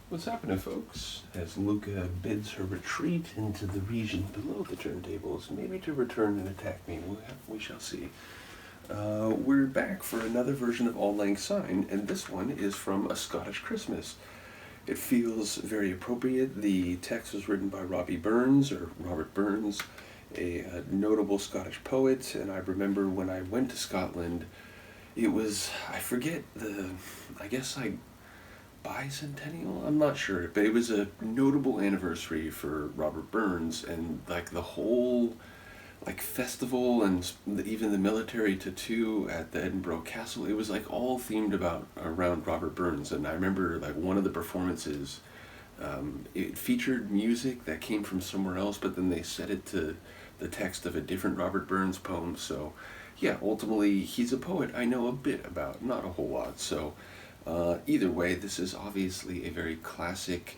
What's happening, folks? As Luca bids her retreat into the region below the turntables, maybe to return and attack me, we shall see. We're back for another version of Auld Lang Syne, and this one is from A Scottish Christmas. It feels very appropriate. The text was written by Robert Burns, a notable Scottish poet, and I remember when I went to Scotland, it was, I guess bicentennial? I'm not sure, but it was a notable anniversary for Robert Burns, and like the whole festival and even the military tattoo at the Edinburgh Castle, it was like all themed around Robert Burns. And I remember like one of the performances, it featured music that came from somewhere else, but then they set it to the text of a different Robert Burns poem. So yeah, ultimately he's a poet I know a bit about, not a whole lot. So either way, this is obviously a very classic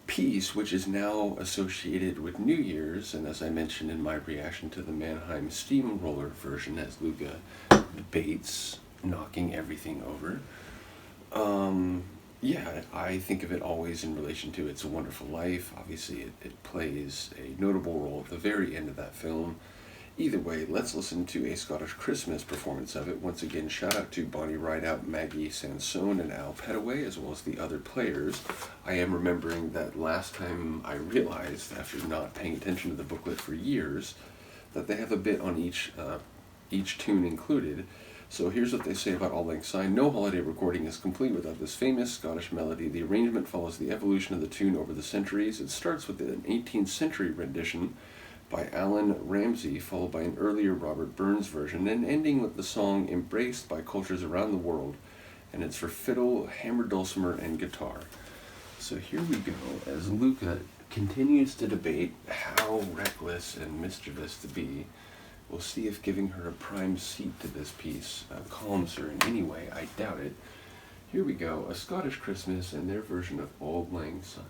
piece, which is now associated with New Year's, and as I mentioned in my reaction to the Mannheim Steamroller version, as Luca debates knocking everything over, yeah, I think of it always in relation to It's a Wonderful Life. Obviously, it plays a notable role at the very end of that film. Either way, let's listen to A Scottish Christmas performance of it. Once again, shout out to Bonnie Rideout, Maggie Sansone, and Al Pettiway, as well as the other players. I am remembering that last time I realized, after not paying attention to the booklet for years, that they have a bit on each tune included. So here's what they say about Auld Lang Syne. No holiday recording is complete without this famous Scottish melody. The arrangement follows the evolution of the tune over the centuries. It starts with an 18th century rendition by Alan Ramsay, followed by an earlier Robert Burns version, and ending with the song embraced by cultures around the world, and it's for fiddle, hammered dulcimer, and guitar. So here we go, as Luca continues to debate how reckless and mischievous to be. We'll see if giving her a prime seat to this piece calms her in any way. I doubt it. Here we go, A Scottish Christmas and their version of Auld Lang Syne.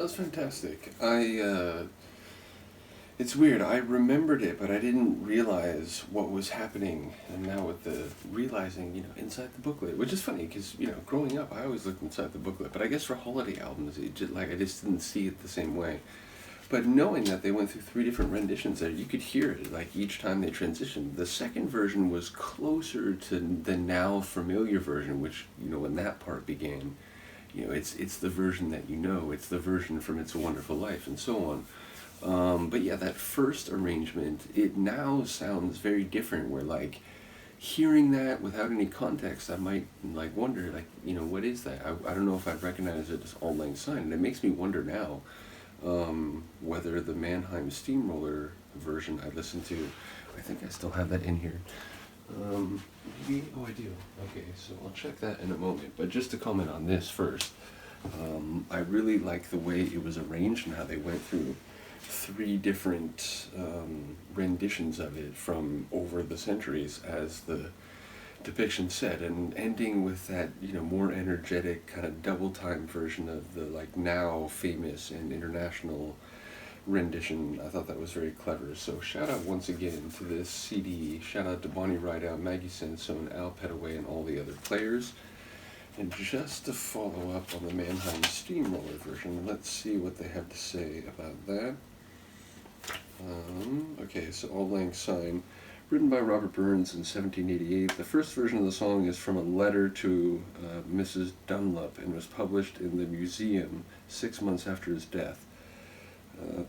That was fantastic. It's weird. I remembered it, but I didn't realize what was happening. And now with the realizing, inside the booklet, which is funny because growing up, I always looked inside the booklet. But I guess for holiday albums, I just didn't see it the same way. But knowing that they went through 3 different renditions there, you could hear it like each time they transitioned. The second version was closer to the now familiar version, which when that part began, it's the version that it's the version from It's a Wonderful Life, and so on. But yeah, that first arrangement, it now sounds very different, where hearing that without any context, I might wonder, what is that? I don't know if I'd recognize it as Auld Lang Syne, and it makes me wonder now whether the Mannheim Steamroller version I listened to, I think I still have that in here. Maybe, I do. Okay, so I'll check that in a moment, but just to comment on this first, I really like the way it was arranged and how they went through 3 different renditions of it from over the centuries, as the depiction said, and ending with that more energetic kind of double time version of the now famous and international rendition. I thought that was very clever. So shout out once again to this CD. Shout out to Bonnie Rideout, Maggie Sansone, Al Pettiway, and all the other players. And just to follow up on the Mannheim Steamroller version, let's see what they have to say about that. Okay, so Auld Lang Syne, written by Robert Burns in 1788. The first version of the song is from a letter to Mrs. Dunlop and was published in the museum 6 months after his death.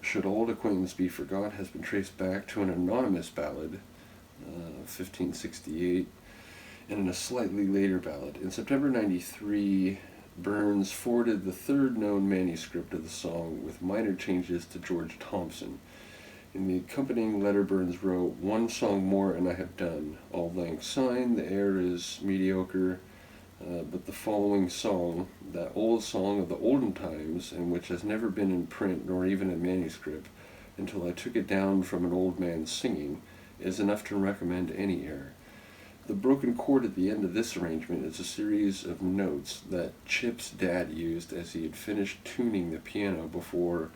Should Old Acquaintance Be Forgot has been traced back to an anonymous ballad, 1568, and in a slightly later ballad. In September 93, Burns forwarded the 3rd known manuscript of the song with minor changes to George Thompson. In the accompanying letter, Burns wrote, "One song more and I have done. Auld Lang Syne, the air is mediocre, but the following song, that old song of the olden times, and which has never been in print nor even in manuscript, until I took it down from an old man singing, is enough to recommend any air. The broken chord at the end of this arrangement is a series of notes that Chip's dad used as he had finished tuning the piano before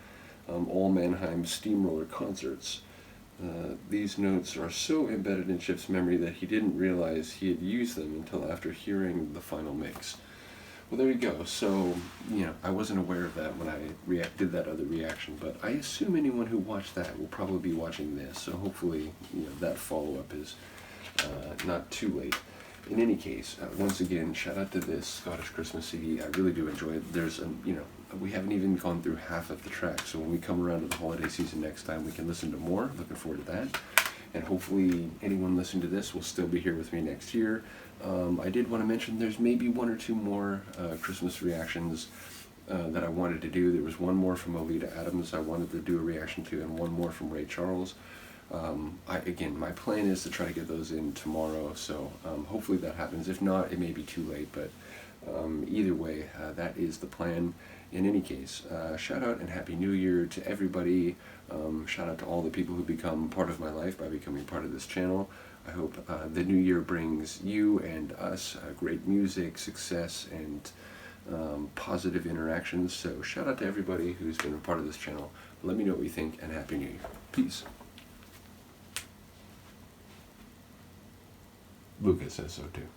all Mannheim Steamroller concerts. These notes are so embedded in Chip's memory that he didn't realize he had used them until after hearing the final mix." Well, there you go. So, I wasn't aware of that when I did that other reaction, but I assume anyone who watched that will probably be watching this, so hopefully, that follow-up is not too late. In any case, once again, shout out to this Scottish Christmas CD. I really do enjoy it. There's we haven't even gone through half of the tracks, so when we come around to the holiday season next time, we can listen to more. Looking forward to that. And hopefully anyone listening to this will still be here with me next year. I did want to mention there's maybe 1 or 2 more Christmas reactions that I wanted to do. There was one more from Alita Adams I wanted to do a reaction to, and one more from Ray Charles. Again, my plan is to try to get those in tomorrow, so hopefully that happens. If not, it may be too late, but either way, that is the plan. In any case, shout out and Happy New Year to everybody. Shout out to all the people who become part of my life by becoming part of this channel. I hope the new year brings you and us great music, success, and positive interactions. So shout out to everybody who's been a part of this channel. Let me know what you think, and Happy New Year. Peace. Lucas says so too.